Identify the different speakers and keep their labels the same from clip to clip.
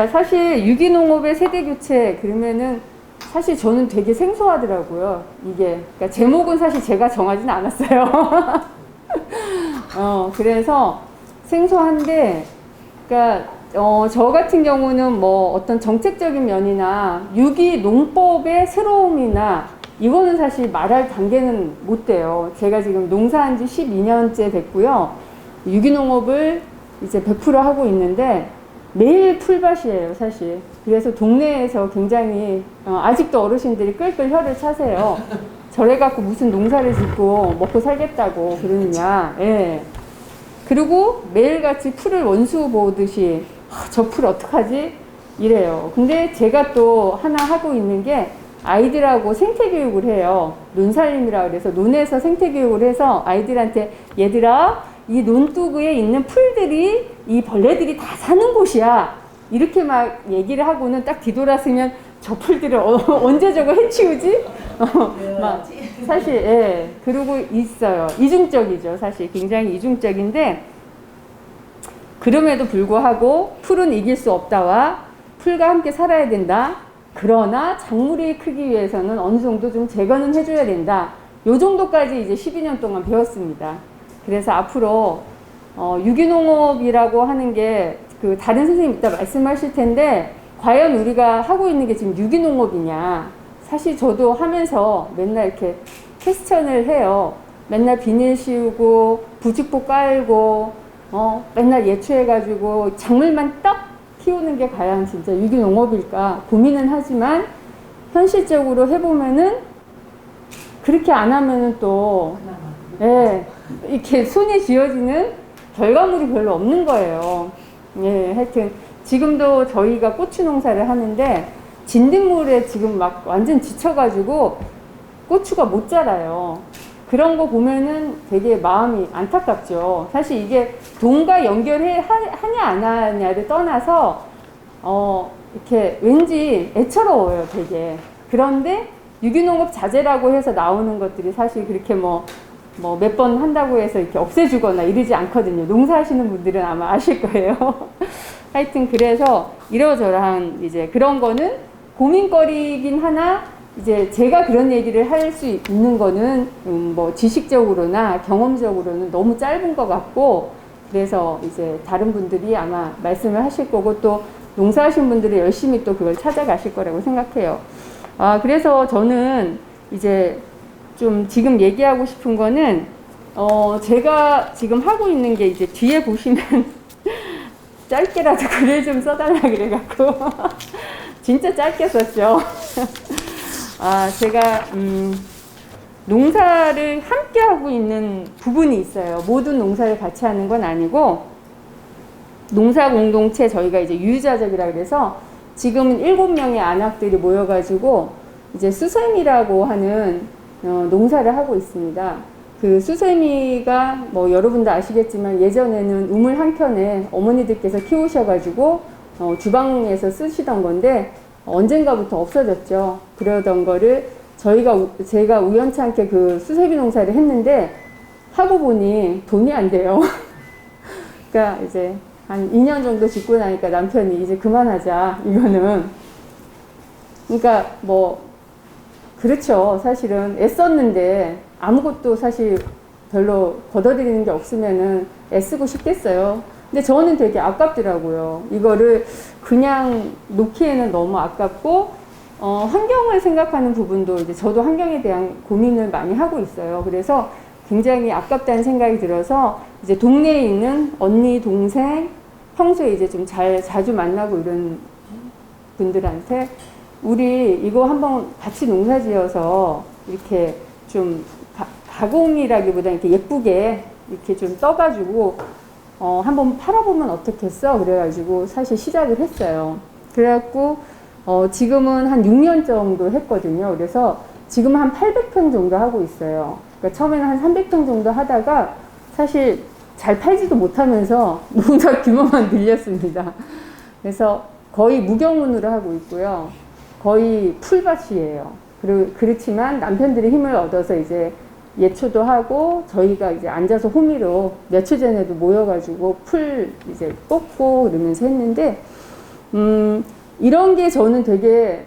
Speaker 1: 그러니까 사실 유기농업의 세대교체 그러면은 사실 저는 되게 생소하더라고요. 이게. 그러니까 제목은 사실 제가 정하지는 않았어요. 그래서 생소한데, 그러니까 저 같은 경우는 뭐 어떤 정책적인 면이나 유기농법의 새로움이나 이거는 사실 말할 단계는 못 돼요. 제가 지금 농사한 지 12년째 됐고요. 유기농업을 이제 100% 하고 있는데 매일 풀밭이에요, 사실. 그래서 동네에서 굉장히 아직도 어르신들이 끌끌 혀를 차세요. 저래 갖고 무슨 농사를 짓고 먹고 살겠다고 그러느냐. 예. 그리고 매일같이 풀을 원수 보듯이 저 풀 어떡하지? 이래요. 근데 제가 또 하나 하고 있는 게 아이들하고 생태교육을 해요. 논살림이라 그래서 논에서 생태교육을 해서 아이들한테 얘들아 이 논두구에 있는 풀들이 이 벌레들이 다 사는 곳이야. 이렇게 막 얘기를 하고는 딱 뒤돌아서면 저 풀들을 언제 저거 해치우지? 막 사실 예. 그러고 있어요. 이중적이죠. 사실 굉장히 이중적인데 그럼에도 불구하고 풀은 이길 수 없다와 풀과 함께 살아야 된다. 그러나 작물이 크기 위해서는 어느 정도 좀 제거는 해줘야 된다. 요 정도까지 이제 12년 동안 배웠습니다. 그래서 앞으로 유기농업이라고 하는 게 그 다른 선생님 이따 말씀하실 텐데 과연 우리가 하고 있는 게 지금 유기농업이냐. 사실 저도 하면서 맨날 이렇게 퀘스천을 해요. 맨날 비닐 씌우고 부직포 깔고 맨날 예초해가지고 작물만 딱 키우는 게 과연 진짜 유기농업일까 고민은 하지만 현실적으로 해보면은 그렇게 안 하면은 또 예, 이렇게 손에 쥐어지는 결과물이 별로 없는 거예요. 예, 하여튼 지금도 저희가 고추 농사를 하는데 진딧물에 지금 막 완전 지쳐가지고 고추가 못 자라요. 그런 거 보면은 되게 마음이 안타깝죠. 사실 이게 돈과 하냐 안 하냐를 떠나서 이렇게 왠지 애처로워요, 되게. 그런데 유기농업 자재라고 해서 나오는 것들이 사실 그렇게 뭐 몇 번 한다고 해서 이렇게 없애주거나 이러지 않거든요. 농사하시는 분들은 아마 아실 거예요. 하여튼 그래서 이러저러한 이제 그런 거는 고민거리긴 하나 이제 제가 그런 얘기를 할 수 있는 거는 뭐 지식적으로나 경험적으로는 너무 짧은 것 같고 그래서 이제 다른 분들이 아마 말씀을 하실 거고 또 농사하신 분들이 열심히 또 그걸 찾아가실 거라고 생각해요. 그래서 저는 이제 좀 지금 얘기하고 싶은 거는 제가 지금 하고 있는 게 이제 뒤에 보시면 짧게라도 글을 좀 써달라 그래갖고 진짜 짧게 썼죠. 제가 농사를 함께 하고 있는 부분이 있어요. 모든 농사를 같이 하는 건 아니고 농사 공동체 저희가 이제 유유자적이라 그래서 지금은 7명의 안악들이 모여가지고 이제 수세미라고 하는 농사를 하고 있습니다. 그 수세미가 뭐 여러분도 아시겠지만 예전에는 우물 한 켠에 어머니들께서 키우셔가지고 주방에서 쓰시던 건데 언젠가부터 없어졌죠. 그러던 거를 제가 우연찮게 그 수세미 농사를 했는데 하고 보니 돈이 안 돼요. 그러니까 이제 한 2년 정도 짓고 나니까 남편이 이제 그만하자 이거는. 그러니까 뭐 그렇죠. 사실은 애썼는데 아무것도 사실 별로 걷어들이는 게 없으면은 애쓰고 싶겠어요. 근데 저는 되게 아깝더라고요. 이거를 그냥 놓기에는 너무 아깝고 환경을 생각하는 부분도 이제 저도 환경에 대한 고민을 많이 하고 있어요. 그래서 굉장히 아깝다는 생각이 들어서 이제 동네에 있는 언니, 동생, 평소에 이제 좀 자주 만나고 이런 분들한테 우리 이거 한번 같이 농사 지어서 이렇게 좀 가공이라기보다 이렇게 예쁘게 이렇게 좀 떠가지고 한번 팔아보면 어떻겠어? 그래가지고 사실 시작을 했어요. 그래갖고 지금은 한 6년 정도 했거든요. 그래서 지금 한 800평 정도 하고 있어요. 그러니까 처음에는 한 300평 정도 하다가 사실 잘 팔지도 못하면서 농사 규모만 늘렸습니다. 그래서 거의 무경운으로 하고 있고요. 거의 풀밭이에요. 그렇지만 남편들이 힘을 얻어서 이제 예초도 하고 저희가 이제 앉아서 호미로 며칠 전에도 모여가지고 풀 이제 뽑고 그러면서 했는데 이런 게 저는 되게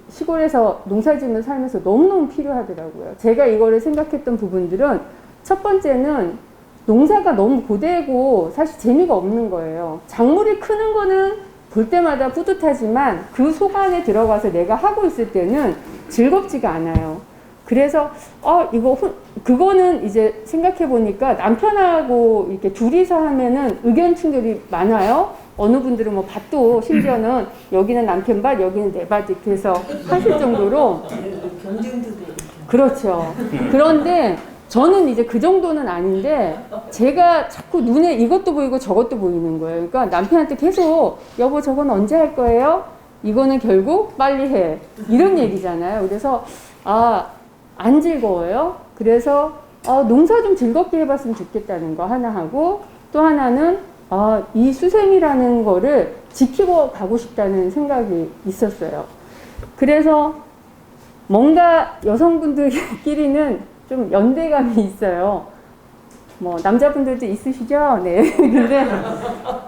Speaker 1: 시골에서 농사짓는 살면서 너무너무 필요하더라고요. 제가 이거를 생각했던 부분들은 첫 번째는 농사가 너무 고되고 사실 재미가 없는 거예요. 작물이 크는 거는 볼 때마다 뿌듯하지만 그 속 안에 들어가서 내가 하고 있을 때는 즐겁지가 않아요. 그래서 그거는 이제 생각해 보니까 남편하고 이렇게 둘이서 하면은 의견 충돌이 많아요. 어느 분들은 뭐 밭도 심지어는 여기는 남편 밭, 여기는 내 밭 이렇게 해서 하실 정도로
Speaker 2: 경쟁도 되고.
Speaker 1: 그렇죠. 그런데 저는 이제 그 정도는 아닌데 제가 자꾸 눈에 이것도 보이고 저것도 보이는 거예요. 그러니까 남편한테 계속 여보 저건 언제 할 거예요? 이거는 결국 빨리 해. 이런 얘기잖아요. 그래서 안 즐거워요. 그래서 농사 좀 즐겁게 해봤으면 좋겠다는 거 하나 하고 또 하나는 이 수생이라는 거를 지키고 가고 싶다는 생각이 있었어요. 그래서 뭔가 여성분들끼리는 좀 연대감이 있어요. 뭐 남자분들도 있으시죠? 네. 근데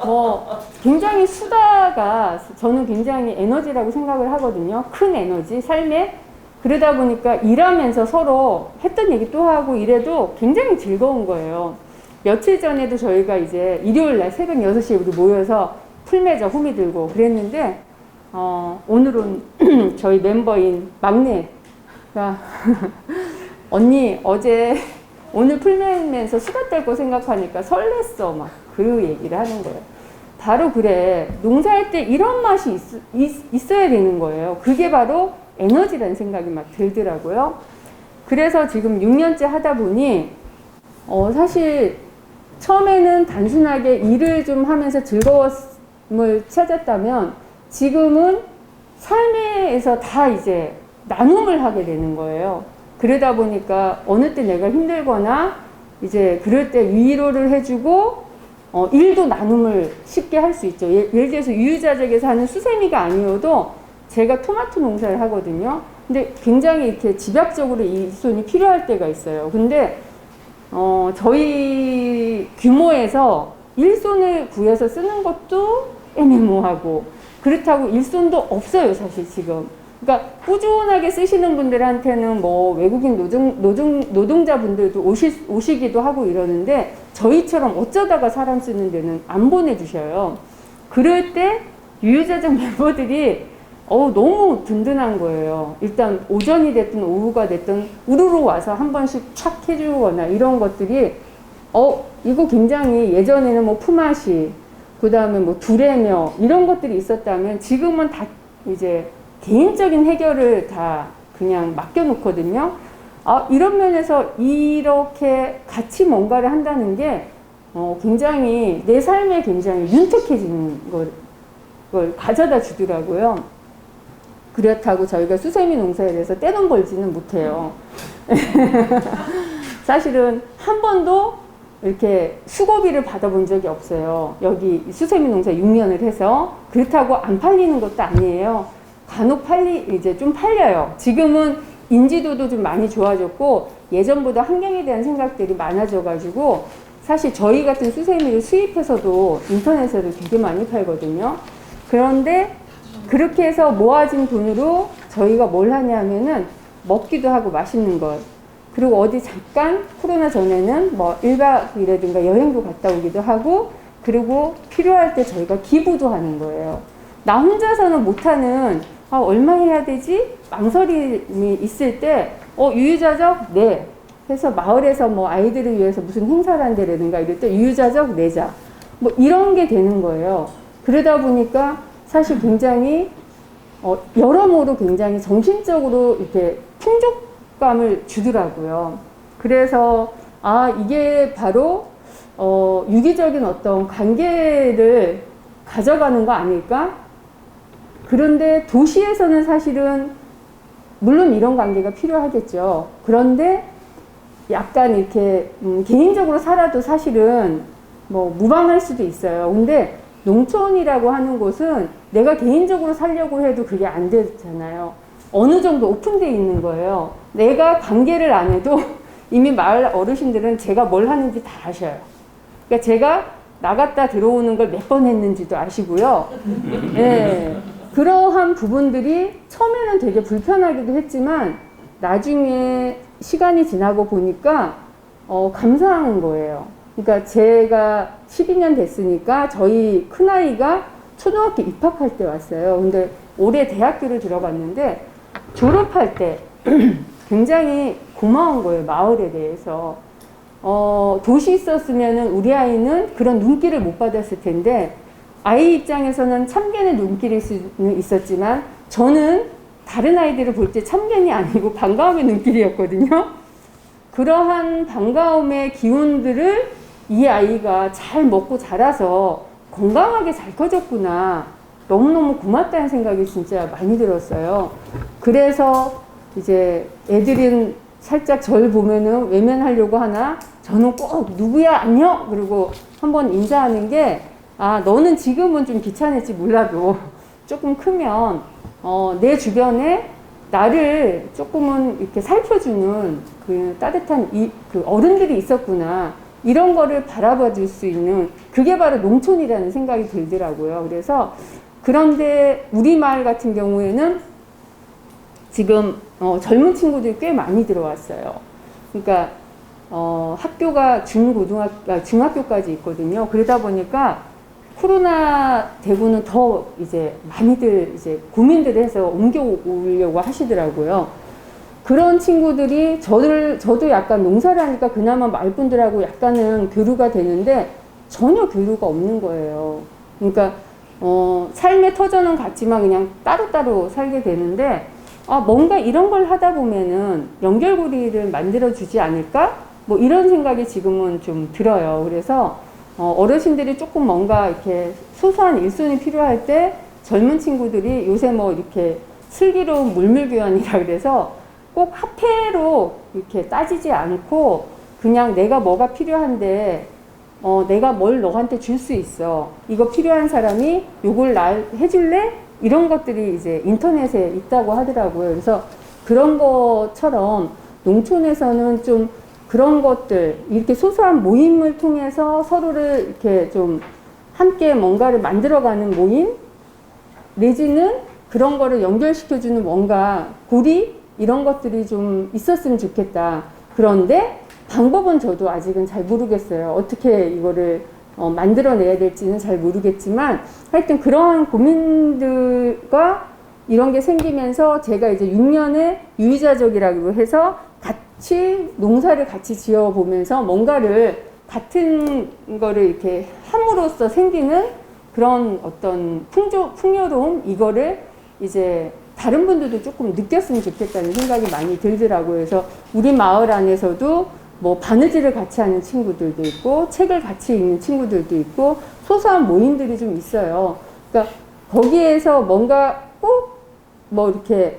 Speaker 1: 뭐 굉장히 수다가 저는 굉장히 에너지라고 생각을 하거든요. 큰 에너지, 삶에. 그러다 보니까 일하면서 서로 했던 얘기 또 하고 이래도 굉장히 즐거운 거예요. 며칠 전에도 저희가 이제 일요일 날 새벽 6시에 우리 모여서 풀매자 호미 들고 그랬는데 오늘은 저희 멤버인 막내가 언니 어제 오늘 풀매면서 수다 떨 거 생각하니까 설렜어 막 그 얘기를 하는 거예요. 바로 그래 농사할 때 이런 맛이 있어야 되는 거예요. 그게 바로 에너지라는 생각이 막 들더라고요. 그래서 지금 6년째 하다 보니 사실 처음에는 단순하게 일을 좀 하면서 즐거움을 찾았다면 지금은 삶에서 다 이제 나눔을 하게 되는 거예요. 그러다 보니까 어느 때 내가 힘들거나 이제 그럴 때 위로를 해주고 일도 나눔을 쉽게 할 수 있죠. 예를 들어서 유유자적에서 하는 수세미가 아니어도 제가 토마토 농사를 하거든요. 근데 굉장히 이렇게 집약적으로 일손이 필요할 때가 있어요. 근데 저희 규모에서 일손을 구해서 쓰는 것도 애매모호하고 그렇다고 일손도 없어요, 사실 지금. 그러니까 꾸준하게 쓰시는 분들한테는 뭐 외국인 노동자분들도 오시기도 하고 이러는데 저희처럼 어쩌다가 사람 쓰는 데는 안 보내주셔요. 그럴 때 유유자적 멤버들이 너무 든든한 거예요. 일단 오전이 됐든 오후가 됐든 우르르 와서 한 번씩 착 해주거나 이런 것들이 이거 굉장히 예전에는 뭐 품앗이 그 다음에 뭐 두레며 이런 것들이 있었다면 지금은 다 이제 개인적인 해결을 다 그냥 맡겨놓거든요. 이런 면에서 이렇게 같이 뭔가를 한다는 게 굉장히 내 삶에 굉장히 윤택해지는 걸 가져다 주더라고요. 그렇다고 저희가 수세미 농사에 대해서 떼돈 벌지는 못해요. 사실은 한 번도 이렇게 수고비를 받아본 적이 없어요. 여기 수세미 농사 6년을 해서. 그렇다고 안 팔리는 것도 아니에요. 간혹 이제 좀 팔려요. 지금은 인지도도 좀 많이 좋아졌고 예전보다 환경에 대한 생각들이 많아져가지고 사실 저희 같은 수세미를 수입해서도 인터넷에도 되게 많이 팔거든요. 그런데 그렇게 해서 모아진 돈으로 저희가 뭘 하냐면은 먹기도 하고 맛있는 것. 그리고 어디 잠깐 코로나 전에는 뭐 1박이라든가 여행도 갔다 오기도 하고 그리고 필요할 때 저희가 기부도 하는 거예요. 나 혼자서는 못하는 얼마 해야 되지? 망설임이 있을 때 유유자적 네. 해서 마을에서 뭐 아이들을 위해서 무슨 행사를 한다라든가 이럴 때 유유자적 내자. 뭐 이런 게 되는 거예요. 그러다 보니까 사실 굉장히 여러모로 굉장히 정신적으로 이렇게 풍족감을 주더라고요. 그래서 이게 바로 유기적인 어떤 관계를 가져가는 거 아닐까? 그런데 도시에서는 사실은 물론 이런 관계가 필요하겠죠. 그런데 약간 이렇게 개인적으로 살아도 사실은 뭐 무방할 수도 있어요. 근데 농촌이라고 하는 곳은 내가 개인적으로 살려고 해도 그게 안 되잖아요. 어느 정도 오픈되어 있는 거예요. 내가 관계를 안 해도 이미 마을 어르신들은 제가 뭘 하는지 다 아셔요. 그러니까 제가 나갔다 들어오는 걸 몇 번 했는지도 아시고요. 예. 그러한 부분들이 처음에는 되게 불편하기도 했지만 나중에 시간이 지나고 보니까 감사한 거예요. 그러니까 제가 12년 됐으니까 저희 큰아이가 초등학교 입학할 때 왔어요. 근데 올해 대학교를 들어갔는데 졸업할 때 굉장히 고마운 거예요. 마을에 대해서. 도시 있었으면 우리 아이는 그런 눈길을 못 받았을 텐데 아이 입장에서는 참견의 눈길이 있었지만 저는 다른 아이들을 볼 때 참견이 아니고 반가움의 눈길이었거든요. 그러한 반가움의 기운들을 이 아이가 잘 먹고 자라서 건강하게 잘 커졌구나. 너무너무 고맙다는 생각이 진짜 많이 들었어요. 그래서 이제 애들은 살짝 저를 보면은 외면하려고 하나 저는 꼭 누구야 안녕 그리고 한번 인사하는 게 너는 지금은 좀 귀찮을지 몰라도 조금 크면 내 주변에 나를 조금은 이렇게 살펴주는 그 따뜻한 그 어른들이 있었구나 이런 거를 바라봐 줄 수 있는 그게 바로 농촌이라는 생각이 들더라고요. 그래서 그런데 우리 마을 같은 경우에는 지금 젊은 친구들이 꽤 많이 들어왔어요. 그러니까 학교가 중학교까지 있거든요. 그러다 보니까 코로나 되고는 더 이제 많이들 이제 고민들을 해서 옮겨오려고 하시더라고요. 그런 친구들이 저도 약간 농사를 하니까 그나마 마을분들하고 약간은 교류가 되는데 전혀 교류가 없는 거예요. 그러니까 삶의 터전은 같지만 그냥 따로따로 살게 되는데 뭔가 이런 걸 하다 보면은 연결고리를 만들어 주지 않을까? 뭐 이런 생각이 지금은 좀 들어요. 그래서 어르신들이 조금 뭔가 이렇게 소소한 일손이 필요할 때 젊은 친구들이 요새 뭐 이렇게 슬기로운 물물교환이라 그래서 꼭 화폐로 이렇게 따지지 않고 그냥 내가 뭐가 필요한데 내가 뭘 너한테 줄 수 있어. 이거 필요한 사람이 요걸 날 해줄래? 이런 것들이 이제 인터넷에 있다고 하더라고요. 그래서 그런 것처럼 농촌에서는 좀 그런 것들, 이렇게 소소한 모임을 통해서 서로를 이렇게 좀 함께 뭔가를 만들어가는 모임? 내지는 그런 거를 연결시켜주는 뭔가 고리? 이런 것들이 좀 있었으면 좋겠다. 그런데 방법은 저도 아직은 잘 모르겠어요. 어떻게 이거를 만들어내야 될지는 잘 모르겠지만 하여튼 그러한 고민들과 이런 게 생기면서 제가 이제 6년의 유유자적이라고 해서 같이 농사를 같이 지어보면서 뭔가를 같은 거를 이렇게 함으로써 생기는 그런 어떤 풍요로움 이거를 이제 다른 분들도 조금 느꼈으면 좋겠다는 생각이 많이 들더라고요. 그래서 우리 마을 안에서도 뭐 바느질을 같이 하는 친구들도 있고 책을 같이 읽는 친구들도 있고 소소한 모임들이 좀 있어요. 그러니까 거기에서 뭔가 꼭 뭐 이렇게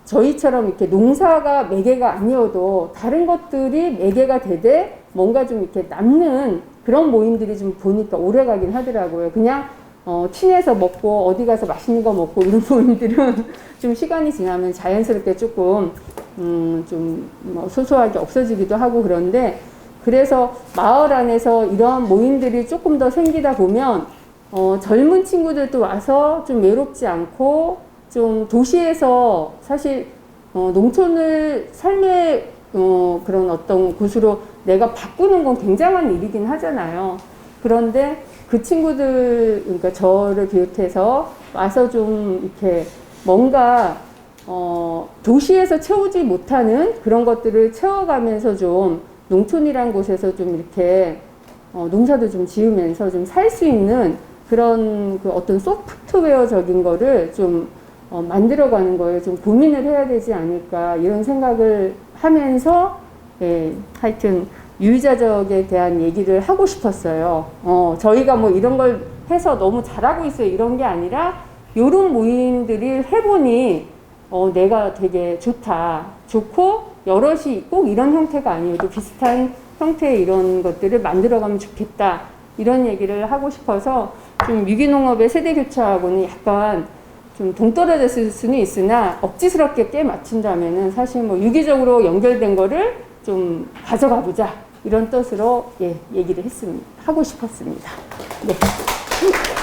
Speaker 1: 저희처럼 이렇게 농사가 매개가 아니어도 다른 것들이 매개가 되되 뭔가 좀 이렇게 남는 그런 모임들이 좀 보니까 오래 가긴 하더라고요. 그냥 친해서 먹고 어디 가서 맛있는 거 먹고 이런 모임들은 좀 시간이 지나면 자연스럽게 조금 좀 뭐 소소하게 없어지기도 하고 그런데 그래서 마을 안에서 이러한 모임들이 조금 더 생기다 보면 젊은 친구들도 와서 좀 외롭지 않고 좀 도시에서 사실 농촌을 삶의 그런 어떤 곳으로 내가 바꾸는 건 굉장한 일이긴 하잖아요. 그런데 그 친구들, 그러니까 저를 비롯해서 와서 좀 이렇게 뭔가 도시에서 채우지 못하는 그런 것들을 채워가면서 좀 농촌이란 곳에서 좀 이렇게 농사도 좀 지으면서 좀 살 수 있는 그런 그 어떤 소프트웨어적인 거를 좀 만들어가는 거에 좀 고민을 해야 되지 않을까 이런 생각을 하면서 하여튼 유유자적에 대한 얘기를 하고 싶었어요. 저희가 뭐 이런 걸 해서 너무 잘하고 있어요 이런 게 아니라 이런 모임들을 해보니 내가 되게 좋고 여럿이 꼭 이런 형태가 아니어도 비슷한 형태의 이런 것들을 만들어가면 좋겠다 이런 얘기를 하고 싶어서 좀 유기농업의 세대교체하고는 약간 좀 동떨어졌을 수는 있으나 억지스럽게 깨 맞춘다면은 사실 뭐 유기적으로 연결된 거를 좀 가져가 보자 이런 뜻으로 얘기를 하고 싶었습니다. 네.